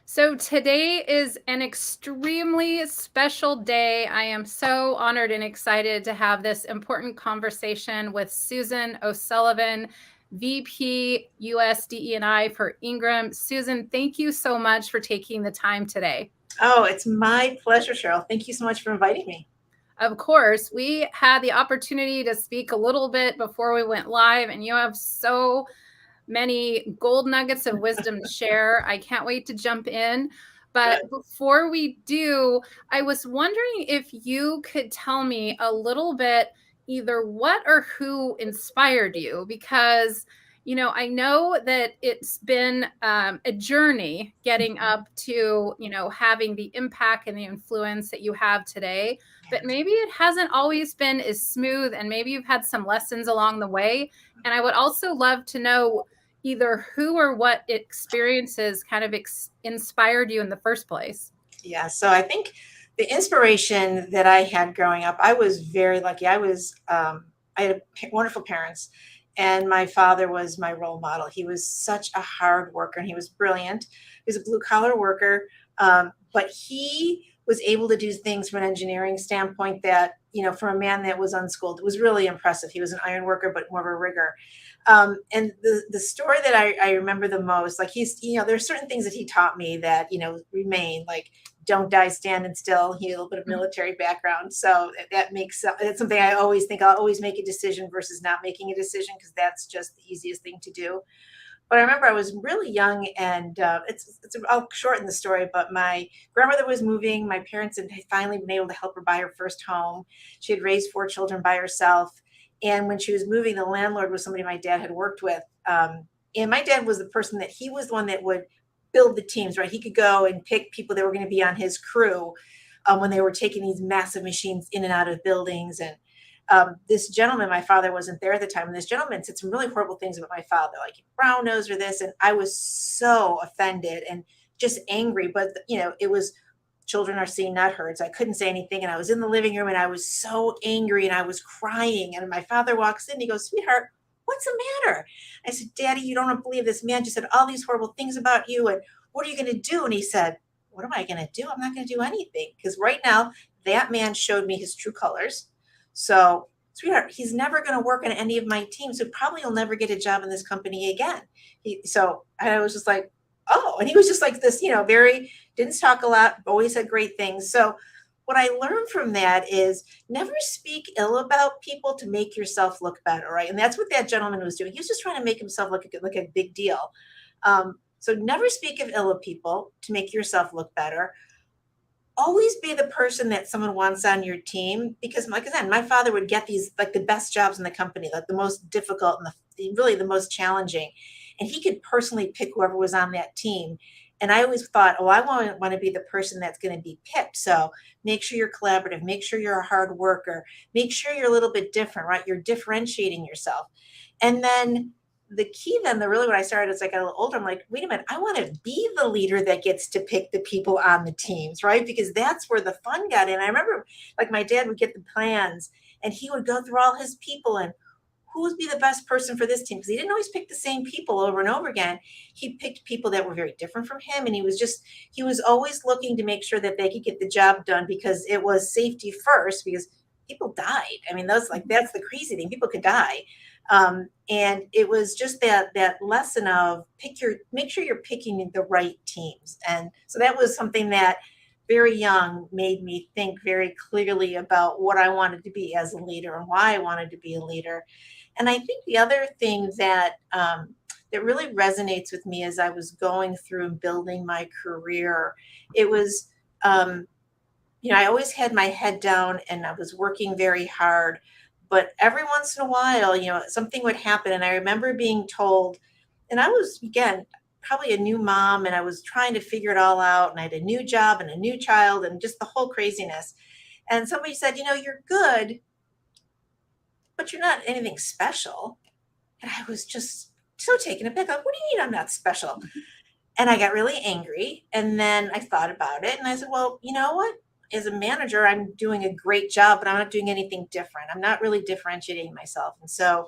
So today is an extremely special day. I am so honored and excited to have this important conversation with Susan O'Sullivan, VP US DE&I for Ingram. Susan, thank you so much for taking the time today. Oh, it's my pleasure, Cheryl. Thank you so much for inviting me. Of course, we had the opportunity to speak a little bit before we went live, and you have so many gold nuggets of wisdom to share. I can't wait to jump in. But Good. before we do, I was wondering if you could tell me a little bit either what or who inspired you, because I know that it's been a journey getting up to having the impact and the influence that you have today, but maybe it hasn't always been as smooth, and maybe you've had some lessons along the way. And I would also love to know either who or what experiences kind of inspired you in the first place. Yeah. So I think the inspiration that I had growing up, I was very lucky. I had wonderful parents, and my father was my role model. He was such a hard worker, and he was brilliant. He was a blue collar worker, but he was able to do things from an engineering standpoint that, from a man that was unschooled, it was really impressive. He was an iron worker, but more of a rigger. And the story that I remember the most, like there's certain things that he taught me that, remain, like don't die standing still. He had a little bit of military background. So that makes, that's something I always think I'll always make a decision versus not making a decision, because that's just the easiest thing to do. But I remember I was really young, and I'll shorten the story, but my grandmother was moving. My parents had finally been able to help her buy her first home. She had raised 4 children by herself. And when she was moving, the landlord was somebody my dad had worked with. And my dad was the person that he was the one that would build the teams, right? He could go and pick people that were going to be on his crew when they were taking these massive machines in and out of buildings. And this gentleman, my father wasn't there at the time, and this gentleman said some really horrible things about my father, like brown nose or this. And I was so offended and just angry. But, it was children are seen, not heard. So I couldn't say anything. And I was in the living room, and I was so angry, and I was crying. And my father walks in, he goes, "Sweetheart, what's the matter?" I said, "Daddy, you don't believe this man just said all these horrible things about you. And what are you going to do?" And he said, "What am I going to do? I'm not going to do anything. Because right now, that man showed me his true colors. So, sweetheart, he's never going to work on any of my teams. So probably he'll never get a job in this company again." So I was just like, oh, and he was just like this, very, didn't talk a lot, always said great things. So what I learned from that is never speak ill about people to make yourself look better, right? And that's what that gentleman was doing. He was just trying to make himself look like a big deal. So never speak of ill of people to make yourself look better. Always be the person that someone wants on your team, because, like I said, my father would get these, like, the best jobs in the company, like the most difficult and really the most challenging, and he could personally pick whoever was on that team. And I always thought, oh, I want to be the person that's going to be picked. So make sure you're collaborative, make sure you're a hard worker, make sure you're a little bit different, right? You're differentiating yourself. And then the key, then, the really, when I started as I got a little older, I'm like, wait a minute, I want to be the leader that gets to pick the people on the teams, right? Because that's where the fun got in. I remember, like, my dad would get the plans, and he would go through all his people and who would be the best person for this team, because he didn't always pick the same people over and over again. He picked people that were very different from him, and he was always looking to make sure that they could get the job done, because it was safety first, because people died. I mean, that's the crazy thing, people could die. And it was just that lesson of make sure you're picking the right teams. And so that was something that very young made me think very clearly about what I wanted to be as a leader and why I wanted to be a leader. And I think the other thing that really resonates with me as I was going through and building my career, it was, I always had my head down, and I was working very hard. But every once in a while, something would happen. And I remember being told, and I was, again, probably a new mom, and I was trying to figure it all out. And I had a new job and a new child and just the whole craziness. And somebody said, "You're good, but you're not anything special." And I was just so taken aback. Like, what do you mean I'm not special? And I got really angry. And then I thought about it, and I said, well, you know what? As a manager, I'm doing a great job, but I'm not doing anything different. I'm not really differentiating myself. And so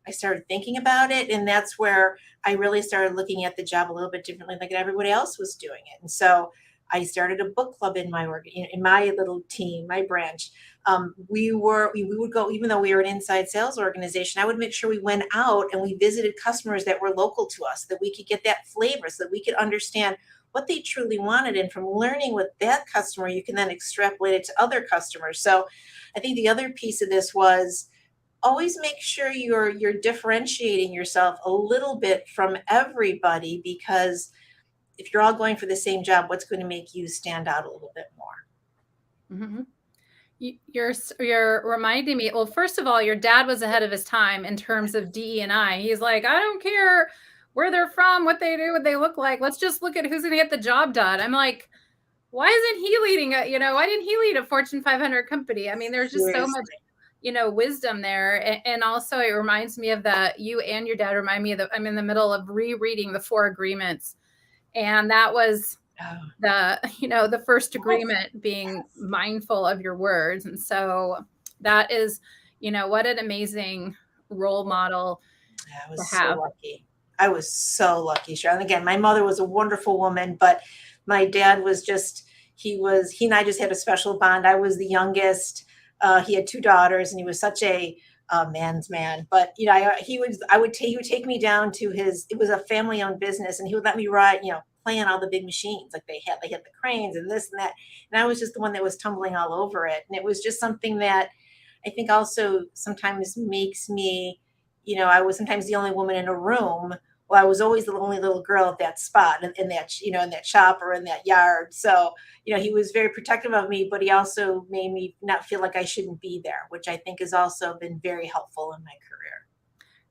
I started thinking about it. And that's where I really started looking at the job a little bit differently, like everybody else was doing it. And so I started a book club in my work, in my little team, my branch. We would go, even though we were an inside sales organization, I would make sure we went out and we visited customers that were local to us, that we could get that flavor, so that we could understand what they truly wanted. And from learning with that customer, you can then extrapolate it to other customers. So I think the other piece of this was always make sure you're differentiating yourself a little bit from everybody, because if you're all going for the same job, what's going to make you stand out a little bit more? Mm-hmm. You're reminding me. Well, first of all, your dad was ahead of his time in terms of DE&I. He's like, I don't care where they're from, what they do, what they look like. Let's just look at who's going to get the job done. I'm like, why isn't he leading why didn't he lead a Fortune 500 company? I mean, there's just so much, Seriously. wisdom there. And also it reminds me of you and your dad remind me of I'm in the middle of rereading the Four Agreements. And that was Oh, the first yes, agreement being yes. mindful of your words. And so that is, what an amazing role model I to was so have. lucky. I was so lucky, Cheryl. And again, my mother was a wonderful woman, but my dad was just, he and I just had a special bond. I was the youngest. He had two daughters, and he was such a man's man. But he would take me down to it was a family owned business, and he would let me ride, play on all the big machines. Like they had the cranes and this and that. And I was just the one that was tumbling all over it. And it was just something that I think also sometimes makes me, I was sometimes the only woman in a room. Well, I was always the only little girl at that spot, in that, in that shop or in that yard. So, he was very protective of me, but he also made me not feel like I shouldn't be there, which I think has also been very helpful in my career.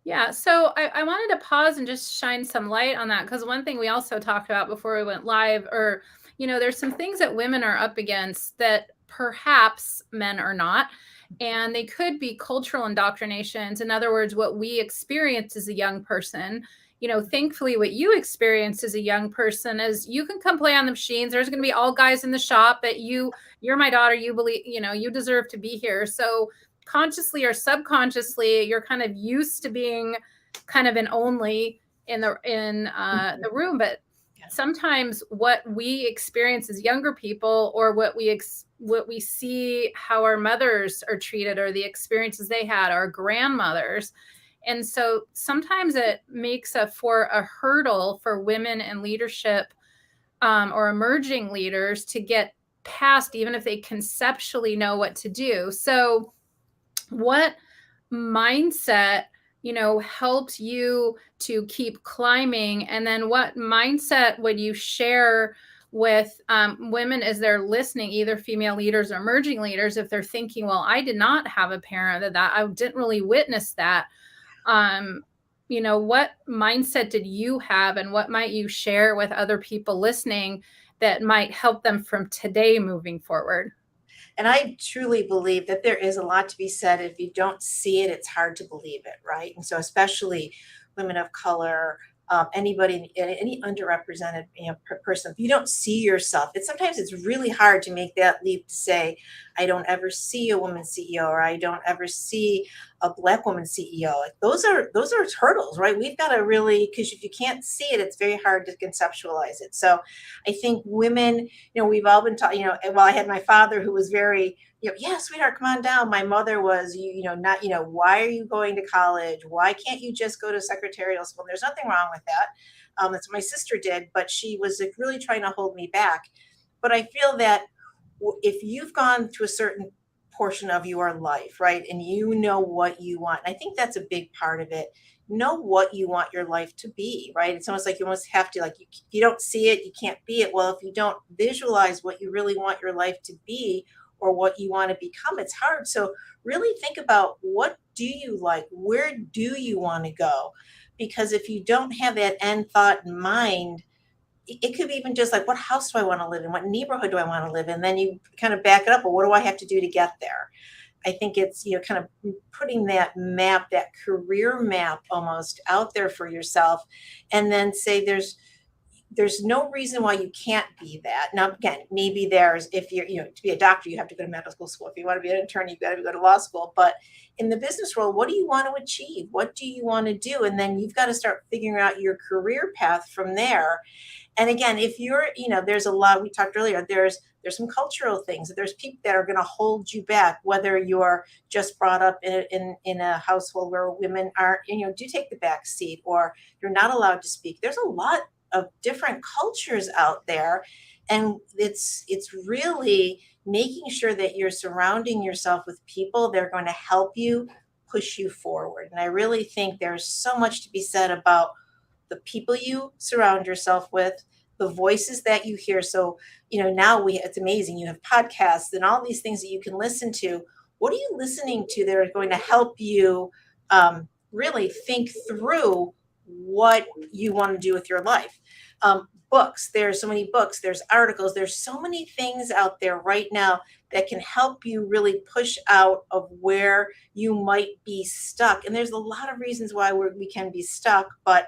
Yeah. So I wanted to pause and just shine some light on that, because one thing we also talked about before we went live, or, there's some things that women are up against that perhaps men are not. And they could be cultural indoctrinations. In other words, what we experience as a young person. Thankfully, what you experience as a young person is you can come play on the machines. There's going to be all guys in the shop that you're my daughter. You believe, you deserve to be here. So consciously or subconsciously, you're kind of used to being kind of an only in the room. But Yeah. sometimes what we experience as younger people, or what we see how our mothers are treated, or the experiences they had, our grandmothers. And so sometimes it makes for a hurdle for women in leadership, or emerging leaders, to get past, even if they conceptually know what to do. So what mindset helped you to keep climbing, and then what mindset would you share with women as they're listening, either female leaders or emerging leaders, if they're thinking, well, I did not have a parent that I didn't really witness that. um what mindset did you have, and what might you share with other people listening that might help them from today moving forward? And I truly believe that there is a lot to be said. If you don't see it, it's hard to believe it, right? And so, especially women of color, anybody, any underrepresented, person, if you don't see yourself, it's really hard to make that leap to say, I don't ever see a woman CEO, or I don't ever see a Black woman CEO. Like, those are hurdles, right? We've got to really, because if you can't see it, it's very hard to conceptualize it. So, I think women, we've all been taught, well, I had my father who was very, yeah, sweetheart, come on down. My mother was, not, why are you going to college? Why can't you just go to secretarial school? There's nothing wrong with that. That's what my sister did, but she was like, really trying to hold me back. But I feel that if you've gone to a certain portion of your life, right, and you know what you want, I think that's a big part of it. Know what you want your life to be, right? It's almost like you almost have to, like, if you don't see it, you can't be it. Well, if you don't visualize what you really want your life to be, or what you want to become, it's hard. So really think about, what do you like? Where do you want to go? Because if you don't have that end thought in mind, it could be even just like, what house do I want to live in? What neighborhood do I want to live in? Then you kind of back it up. Well, what do I have to do to get there? I think it's, kind of putting that map, that career map almost out there for yourself. And then say, there's no reason why you can't be that. Now, again, maybe there's, if you're, to be a doctor, you have to go to medical school. If you want to be an attorney, you've got to go to law school. But in the business world, what do you want to achieve? What do you want to do? And then you've got to start figuring out your career path from there. And again, if you're, there's a lot, we talked earlier, there's some cultural things. There's people that are going to hold you back, whether you're just brought up in a household where women aren't, do take the back seat, or you're not allowed to speak. There's a lot of different cultures out there. And it's really making sure that you're surrounding yourself with people that are going to help you push you forward. And I really think there's so much to be said about the people you surround yourself with, the voices that you hear. So, now it's amazing. You have podcasts and all these things that you can listen to. What are you listening to that are going to help you really think through what you want to do with your life? Books, there's so many books, there's articles, there's so many things out there right now that can help you really push out of where you might be stuck. And there's a lot of reasons why we can be stuck, but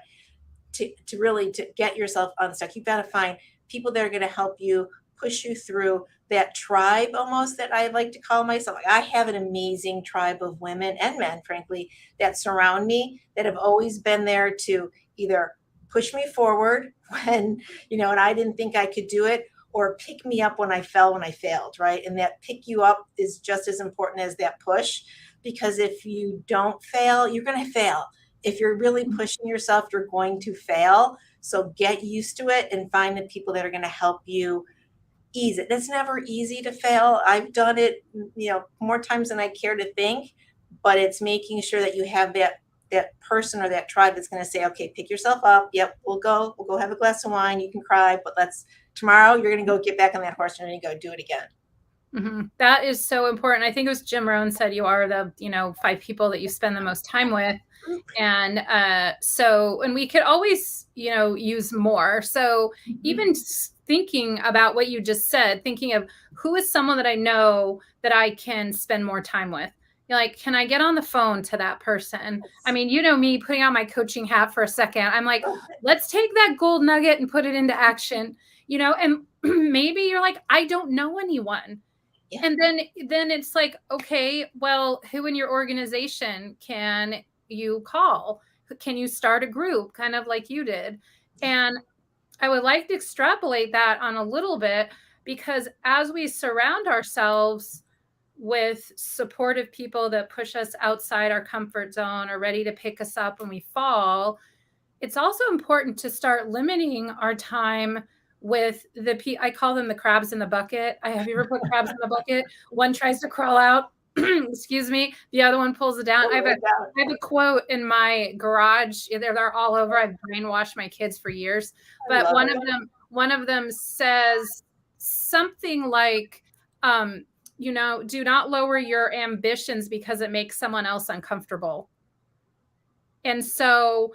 to really to get yourself unstuck, you've got to find people that are going to help you push you through that tribe, almost, that I like to call myself. Like, I have an amazing tribe of women and men, frankly, that surround me, that have always been there to either push me forward when, and I didn't think I could do it, or pick me up when I failed, right? And that pick you up is just as important as that push, because if you don't fail, you're going to fail. If you're really pushing yourself, you're going to fail. So get used to it and find the people that are going to help you ease it. It's never easy to fail. I've done it, more times than I care to think, but it's making sure that you have that person or that tribe that's going to say, okay, pick yourself up. Yep, we'll go have a glass of wine. You can cry, but tomorrow you're going to go get back on that horse and you're going to go do it again. Mm-hmm. That is so important. I think it was Jim Rohn said you are the 5 people that you spend the most time with. And and we could always use more. So even thinking about what you just said, thinking of who is someone that I know that I can spend more time with. Like, can I get on the phone to that person? I mean, me putting on my coaching hat for a second, I'm like, let's take that gold nugget and put it into action, and maybe you're like, I don't know anyone. Yeah. And then it's like, okay, well, who in your organization can you call? Can you start a group, kind of like you did? And I would like to extrapolate that on a little bit, because as we surround ourselves with supportive people that push us outside our comfort zone, or ready to pick us up when we fall, it's also important to start limiting our time with I call them the crabs in the bucket. Have you ever put crabs in the bucket? One tries to crawl out, excuse me. The other one pulls it down. I have a quote in my garage. They're all over. I've brainwashed my kids for years, but one of them says something like, do not lower your ambitions because it makes someone else uncomfortable. And so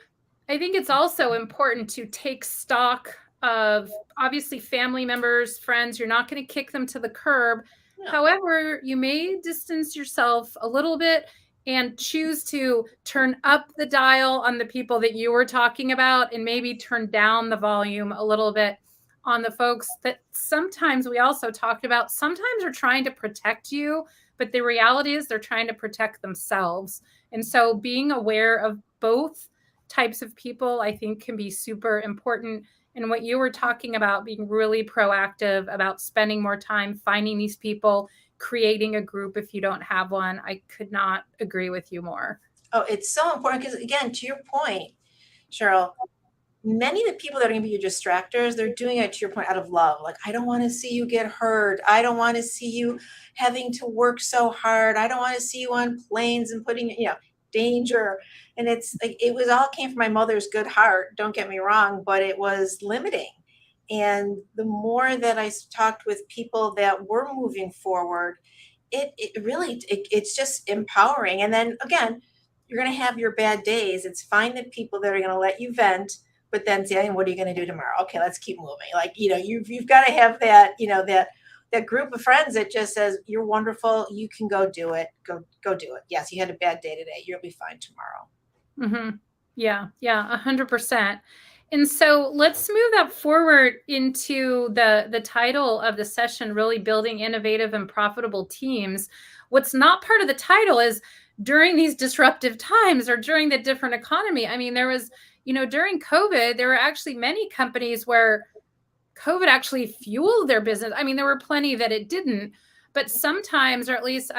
I think it's also important to take stock of, obviously, family members, friends. You're not going to kick them to the curb. No. However, you may distance yourself a little bit and choose to turn up the dial on the people that you were talking about, and maybe turn down the volume a little bit on the folks that sometimes we also talked about. Sometimes are trying to protect you, but the reality is they're trying to protect themselves. And so being aware of both types of people, I think, can be super important. And what you were talking about, being really proactive about spending more time finding these people, creating a group if you don't have one, I could not agree with you more. Oh, it's so important, because again, to your point, Cheryl, many of the people that are going to be your distractors, they're doing it, to your point, out of love. Like, I don't want to see you get hurt. I don't want to see you having to work so hard. I don't want to see you on planes and putting, danger. And it's like, it was all came from my mother's good heart. Don't get me wrong, but it was limiting. And the more that I talked with people that were moving forward, it really, it's just empowering. And then again, you're going to have your bad days. It's find the people that are going to let you vent, but then say, what are you going to do tomorrow? Okay, let's keep moving. Like, you've got to have that, that group of friends that just says, you're wonderful. You can go do it. Go do it. Yes, you had a bad day today. You'll be fine tomorrow. Mm-hmm. Yeah, 100%. And so let's move that forward into the title of the session, really building innovative and profitable teams. What's not part of the title is during these disruptive times or during the different economy. I mean, there was, during COVID, there were actually many companies where COVID actually fueled their business. I mean, there were plenty that it didn't, but sometimes, or at least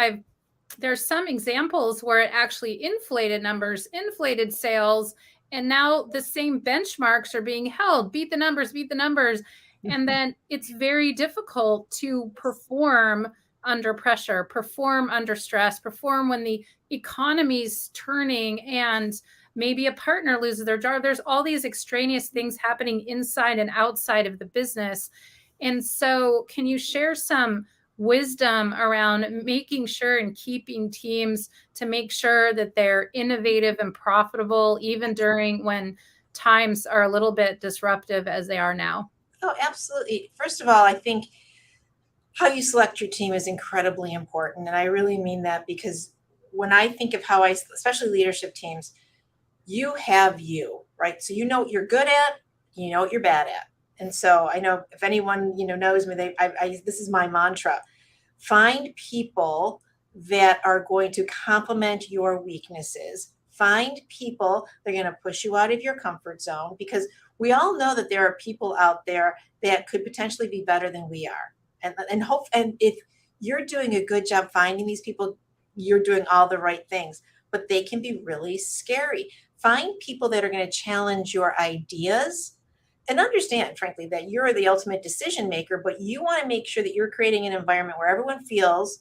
there's some examples where it actually inflated numbers, inflated sales, and now the same benchmarks are being held. Beat the numbers, beat the numbers. And then it's very difficult to perform under pressure, perform under stress, perform when the economy's turning and maybe a partner loses their job. There's all these extraneous things happening inside and outside of the business. And so, can you share some wisdom around making sure and keeping teams to make sure that they're innovative and profitable, even during when times are a little bit disruptive as they are now? Oh, absolutely. First of all, I think how you select your team is incredibly important. And I really mean that because when I think of how especially leadership teams, you have you, right? So you know what you're good at, you know what you're bad at. And so I know if anyone, knows me, this is my mantra. Find people that are going to complement your weaknesses. Find people that are going to push you out of your comfort zone, because we all know that there are people out there that could potentially be better than we are. And if you're doing a good job finding these people, you're doing all the right things, but they can be really scary. Find people that are going to challenge your ideas, and understand, frankly, that you're the ultimate decision maker, but you want to make sure that you're creating an environment where everyone feels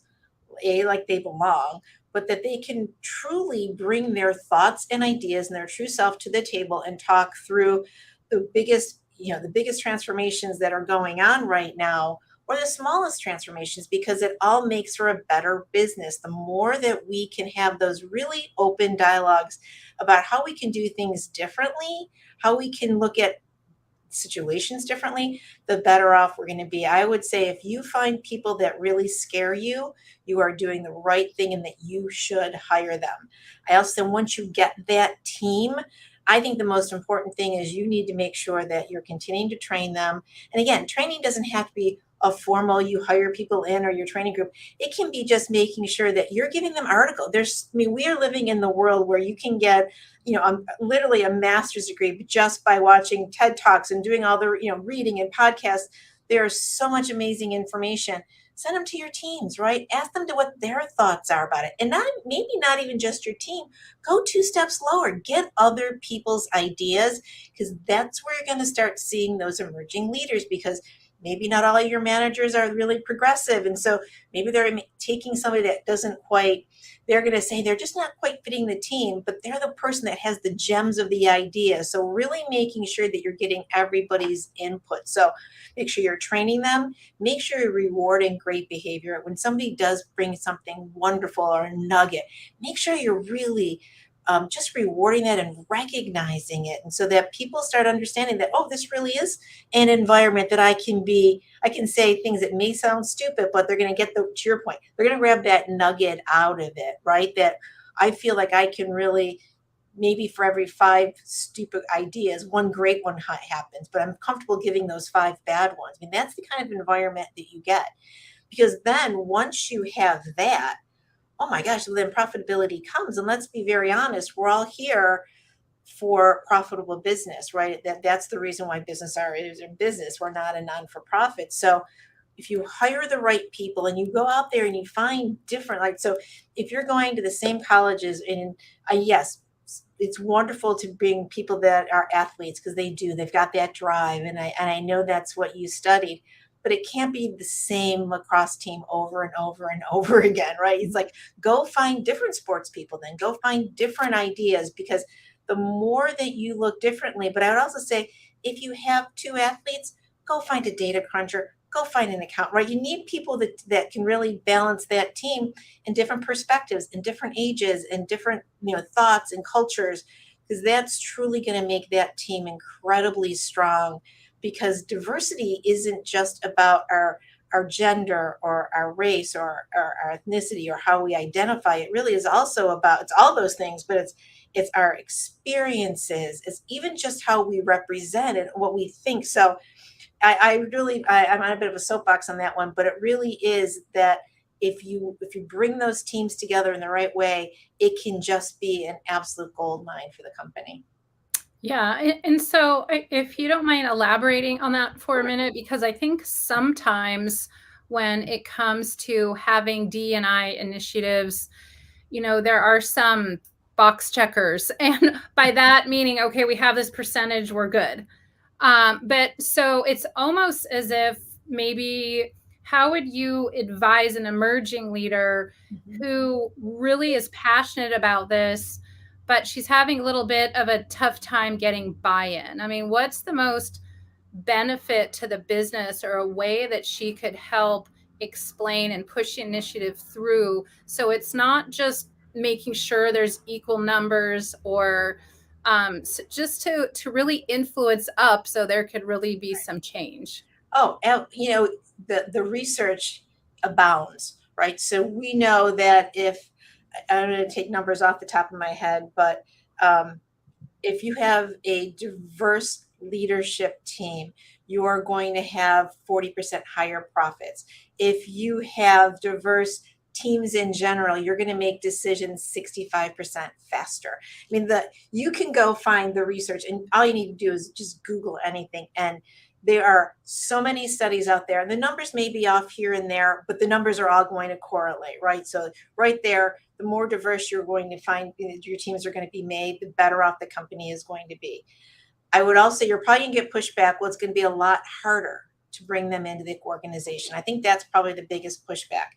like they belong, but that they can truly bring their thoughts and ideas and their true self to the table and talk through the biggest transformations that are going on right now, or the smallest transformations, because it all makes for a better business. The more that we can have those really open dialogues about how we can do things differently, how we can look at situations differently, the better off we're going to be. I would say if you find people that really scare you, you are doing the right thing and that you should hire them. I also, once you get that team, I think the most important thing is you need to make sure that you're continuing to train them. And again, training doesn't have to be a formal, you hire people in or your training group. It can be just making sure that you're giving them article. We are living in the world where you can get, literally a master's degree just by watching TED Talks and doing all the, reading and podcasts. There's so much amazing information. Send them to your teams, right? Ask them to what their thoughts are about it. And maybe not even just your team. Go two steps lower. Get other people's ideas, because that's where you're going to start seeing those emerging leaders, because maybe not all of your managers are really progressive. And so maybe they're taking somebody that doesn't quite, they're going to say they're just not quite fitting the team, but they're the person that has the gems of the idea. So really making sure that you're getting everybody's input. So make sure you're training them, make sure you're rewarding great behavior. When somebody does bring something wonderful or a nugget, make sure you're really just rewarding that and recognizing it. And so that people start understanding that, oh, this really is an environment that I can say things that may sound stupid, but they're going to get to your point, they're going to grab that nugget out of it, right? That I feel like I can really, maybe for every 5 stupid ideas, one great one happens, but I'm comfortable giving those 5 bad ones. I mean, that's the kind of environment that you get, because then once you have that, oh my gosh, then profitability comes. And let's be very honest, we're all here for profitable business, right? That's the reason why business is in business. We're not a non-for-profit. So if you hire the right people and you go out there and you find different, like, so if you're going to the same colleges, and yes, it's wonderful to bring people that are athletes, because they've got that drive. And I know that's what you studied, but it can't be the same lacrosse team over and over and over again, right? It's like, go find different sports people, then go find different ideas, because the more that you look differently. But I would also say, if you have 2 athletes, go find a data cruncher, go find an account, right? You need people that can really balance that team in different perspectives, in different ages, and different, thoughts and cultures, because that's truly going to make that team incredibly strong. Because diversity isn't just about our gender or our race or our ethnicity or how we identify. It really is also about, it's all those things, but it's our experiences, it's even just how we represent and what we think. So I really, I'm on a bit of a soapbox on that one, but it really is that if you bring those teams together in the right way, it can just be an absolute gold mine for the company. Yeah, and so if you don't mind elaborating on that for a minute, because I think sometimes when it comes to having D&I initiatives, there are some box checkers, and by that meaning, okay, we have this percentage, we're good. But so it's almost as if maybe how would you advise an emerging leader Mhm. who really is passionate about this, but she's having a little bit of a tough time getting buy-in? I mean, what's the most benefit to the business or a way that she could help explain and push the initiative through so it's not just making sure there's equal numbers or so just to really influence up so there could really be some change. Oh, and, the research abounds, right? So we know that if I'm going to take numbers off the top of my head, but um, if you have a diverse leadership team, you are going to have 40% higher profits. If you have diverse teams in general, you're going to make decisions 65% faster. I mean, you can go find the research, and all you need to do is just Google anything. And there are so many studies out there, and the numbers may be off here and there, but the numbers are all going to correlate, right? So right there, the more diverse you're going to find your teams are going to be made, the better off the company is going to be. I would also, you're probably going to get pushback. Well, it's going to be a lot harder to bring them into the organization. I think that's probably the biggest pushback.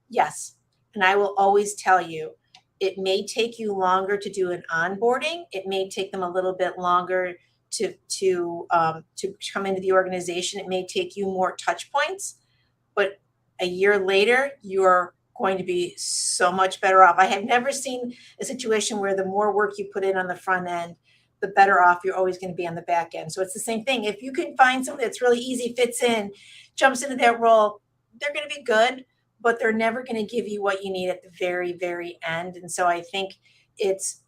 Yes. And I will always tell you, it may take you longer to do an onboarding. It may take them a little bit longer to come into the organization. It may take you more touch points, but a year later, you're going to be so much better off. I have never seen a situation where the more work you put in on the front end, the better off you're always going to be on the back end. So it's the same thing. If you can find something that's really easy, fits in, jumps into that role, they're going to be good, but they're never going to give you what you need at the very, very end. And so I think it's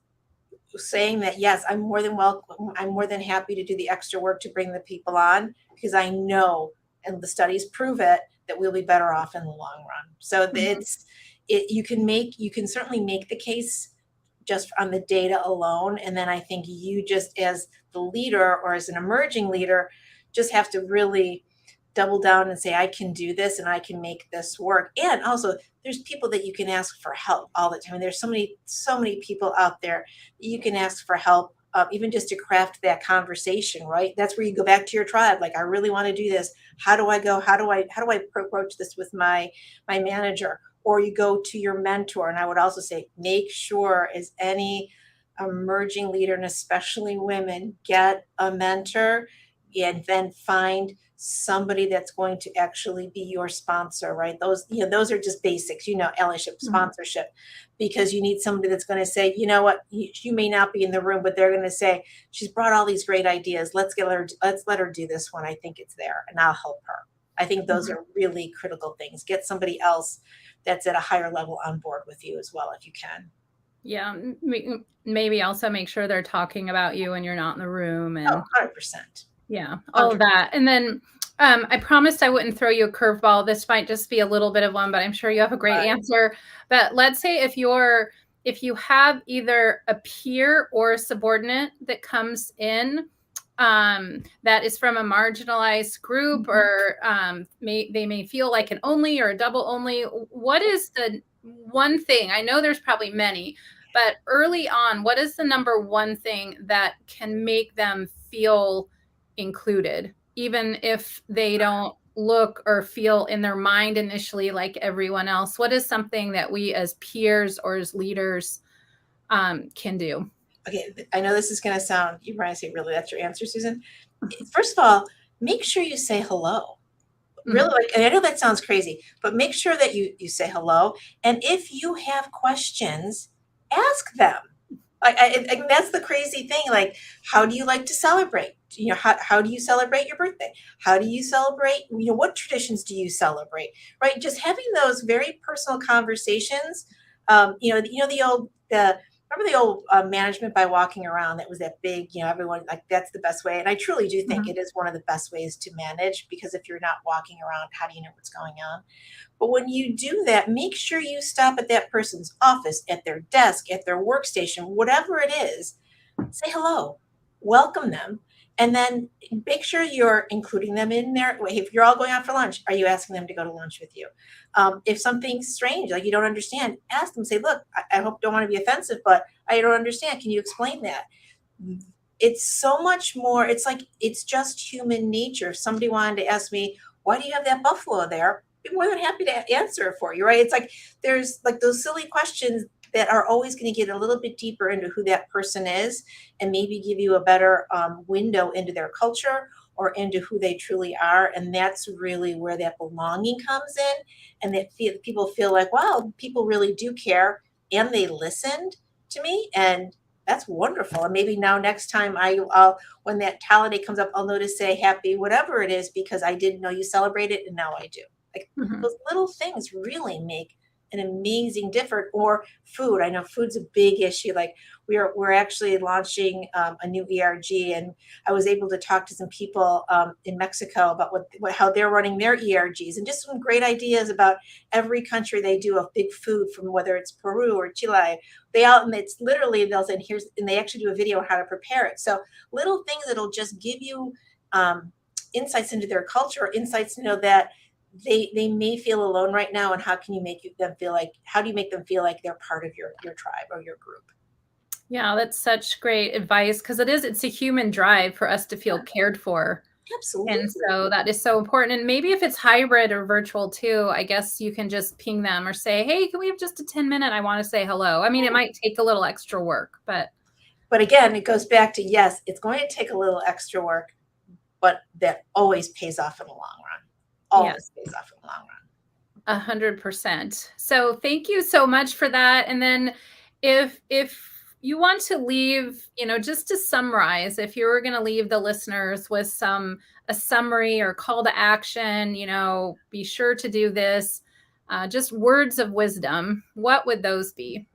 saying that, yes, I'm more than welcome. I'm more than happy to do the extra work to bring the people on because I know, and the studies prove it, that we'll be better off in the long run. So Mhm. you can certainly make the case just on the data alone. And then I think you just as the leader or as an emerging leader just have to really double down and say, I can do this and I can make this work. And also there's people that you can ask for help all the time. And there's so many people out there that you can ask for help, even just to craft that conversation, right? That's where you go back to your tribe. Like, I really want to do this. How do I go? How do I approach this with my manager? Or you go to your mentor. And I would also say, make sure as any emerging leader, and especially women, get a mentor and then find somebody that's going to actually be your sponsor, right? Those are just basics, allyship, Mhm. sponsorship, because you need somebody that's going to say, you know what, you may not be in the room, but they're going to say, she's brought all these great ideas. Let's let her do this one. I think it's there, and I'll help her. I think those Mhm. are really critical things. Get somebody else that's at a higher level on board with you as well, if you can. Yeah, maybe also make sure they're talking about you when you're not in the room, Oh, and 100%. yeah, all of that. 100%. And then I promised I wouldn't throw you a curveball. This might just be a little bit of one, but I'm sure you have a great Right. answer. But let's say if you have either a peer or a subordinate that comes in that is from a marginalized group, Mhm. or they may feel like an only or a double only. What is the one thing? I know there's probably many, but early on, what is the number one thing that can make them feel included, even if they don't look or feel in their mind initially like everyone else? What is something that we as peers or as leaders can do? Okay, I know this is going to sound, you're going to say, really, that's your answer, Susan? First of all, make sure you say hello. Really, Mhm. like, and I know that sounds crazy, but make sure that you say hello. And if you have questions, ask them. That's the crazy thing. Like, how do you like to celebrate? How do you celebrate your birthday? How do you celebrate? What traditions do you celebrate? Right? Just having those very personal conversations. The old remember the old management by walking around? That was that big, everyone like that's the best way. And I truly do think Mhm. it is one of the best ways to manage, because if you're not walking around, how do you know what's going on? But when you do that, make sure you stop at that person's office, at their desk, at their workstation, whatever it is, say hello, welcome them, and then make sure you're including them in there. If you're all going out for lunch, are you asking them to go to lunch with you? If something's strange, like you don't understand, ask them, say, look, I hope don't want to be offensive, but I don't understand. Can you explain that? It's so much more. It's like, it's just human nature. If somebody wanted to ask me, why do you have that buffalo there? I'd be more than happy to answer it for you, right? It's like, there's like those silly questions that are always going to get a little bit deeper into who that person is, and maybe give you a better window into their culture or into who they truly are. And that's really where that belonging comes in, and that people feel like, wow, people really do care and they listened to me. And that's wonderful. And maybe now next time I'll when that holiday comes up, I'll notice, say happy whatever it is, because I didn't know you celebrate it and now I do. Like, Mhm. those little things really make an amazing difference. Or food. I know food's a big issue. Like, we're actually launching a new ERG, and I was able to talk to some people in Mexico about how they're running their ERGs, and just some great ideas about every country they do of big food, from whether it's Peru or Chile. And it's literally, they'll say, and they actually do a video on how to prepare it. So little things that'll just give you insights into their culture, insights to know that they may feel alone right now, and how can you how do you make them feel like they're part of your tribe or your group? Yeah, that's such great advice because it's a human drive for us to feel cared for. And Absolutely. so that is so important. And maybe if it's hybrid or virtual too, I guess you can just ping them or say, hey, can we have just a 10-minute? I want to say hello. I mean, it Yeah. might take a little extra work, but But again, it goes back to, yes, it's going to take a little extra work, but that always pays off in the long run. yes. Always pays off in the long run. 100%. So thank you so much for that. And then if you want to leave, just to summarize, if you were going to leave the listeners with a summary or call to action, be sure to do this, just words of wisdom, what would those be?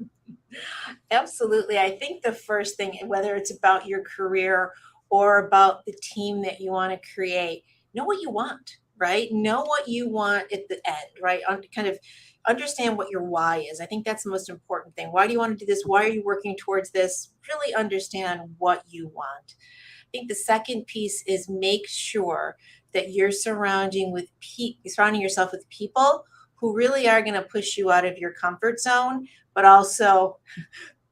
Absolutely. I think the first thing, whether it's about your career or about the team that you want to create, know what you want, right? Know what you want at the end, right? Kind of understand what your why is. I think that's the most important thing. Why do you want to do this? Why are you working towards this? Really understand what you want. I think the second piece is make sure that you're surrounding yourself with people who really are going to push you out of your comfort zone, but also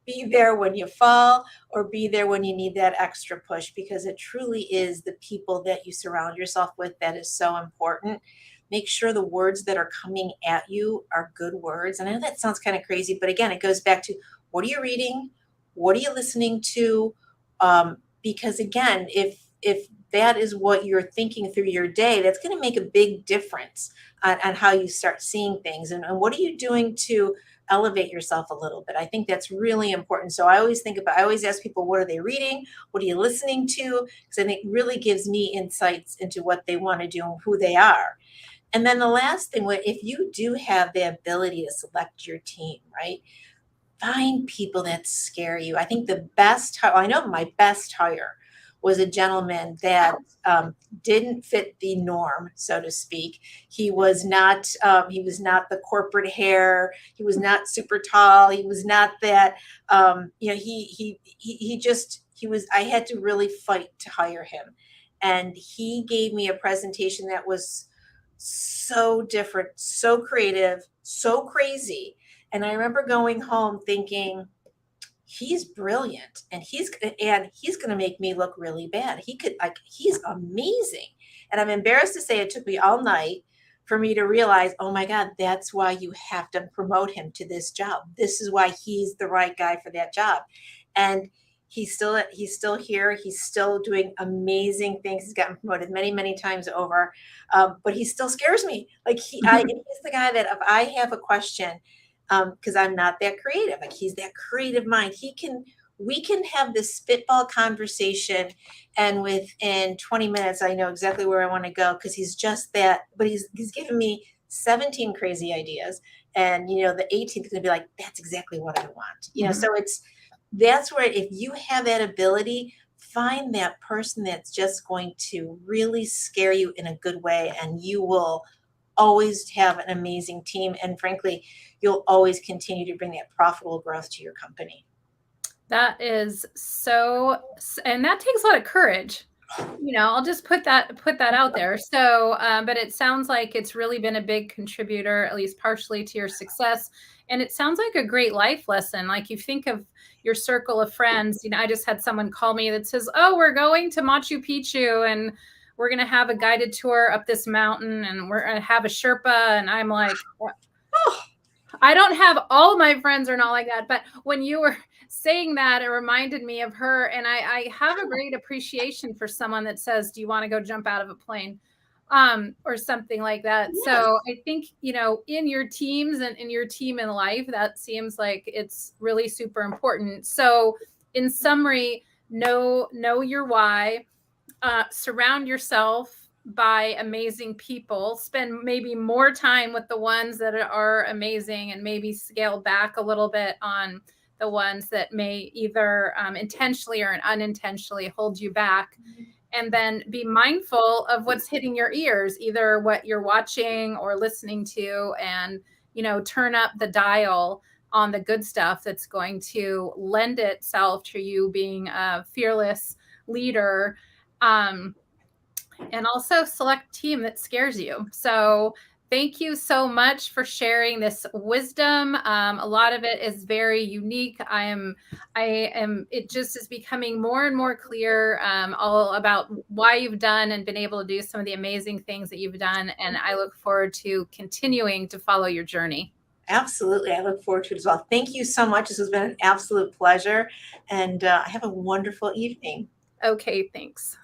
be there when you fall, or be there when you need that extra push, because it truly is the people that you surround yourself with that is so important. Make sure the words that are coming at you are good words. And I know that sounds kind of crazy, but again, it goes back to, what are you reading? What are you listening to? Because again, if that is what you're thinking through your day, that's going to make a big difference on how you start seeing things. And what are you doing to elevate yourself a little bit? I think that's really important. So I always ask people, what are they reading? What are you listening to? Because I think it really gives me insights into what they want to do and who they are. And then the last thing, if you do have the ability to select your team, right? Find people that scare you. I think I know my best hire was a gentleman that didn't fit the norm, so to speak. He was not the corporate hair. He was not super tall. He was not that, he just, I had to really fight to hire him. And he gave me a presentation that was so different, so creative, so crazy. And I remember going home thinking, he's brilliant, and he's going to make me look really bad. He's amazing. And I'm embarrassed to say it took me all night for me to realize, oh my God, that's why you have to promote him to this job. This is why he's the right guy for that job. And he's still here. He's still doing amazing things. He's gotten promoted many, many times over. But he still scares me. Like, he's the guy that if I have a question, because I'm not that creative. Like, he's that creative mind. We can have this spitball conversation, and within 20 minutes, I know exactly where I want to go, because he's just that. But he's given me 17 crazy ideas, and the 18th is going to be like, that's exactly what I want. So that's where, if you have that ability, find that person that's just going to really scare you in a good way, and you will always have an amazing team. And frankly, you'll always continue to bring that profitable growth to your company. That is so, and that takes a lot of courage. I'll just put that out there. So, but it sounds like it's really been a big contributor, at least partially, to your success. And it sounds like a great life lesson. Like, you think of your circle of friends. I just had someone call me that says, "Oh, we're going to Machu Picchu, and we're going to have a guided tour up this mountain, and we're going to have a Sherpa." And I'm like, Oh, I don't have all my friends are not like that, but when you were saying that, it reminded me of her. And I have a great appreciation for someone that says, "Do you want to go jump out of a plane?" Or something like that. So yes, I think, in your teams and in your team in life, that seems like it's really super important. So, in summary, know your why, surround yourself by amazing people, spend maybe more time with the ones that are amazing, and maybe scale back a little bit on the ones that may either intentionally or unintentionally hold you back. And then be mindful of what's hitting your ears, either what you're watching or listening to, and turn up the dial on the good stuff that's going to lend itself to you being a fearless leader. um, and also select a team that scares you. So thank you so much for sharing this wisdom. A lot of it is very unique. It just is becoming more and more clear, all about why you've done and been able to do some of the amazing things that you've done. And I look forward to continuing to follow your journey. absolutely. I look forward to it as well. Thank you so much. This has been an absolute pleasure, and have a wonderful evening. Okay, thanks.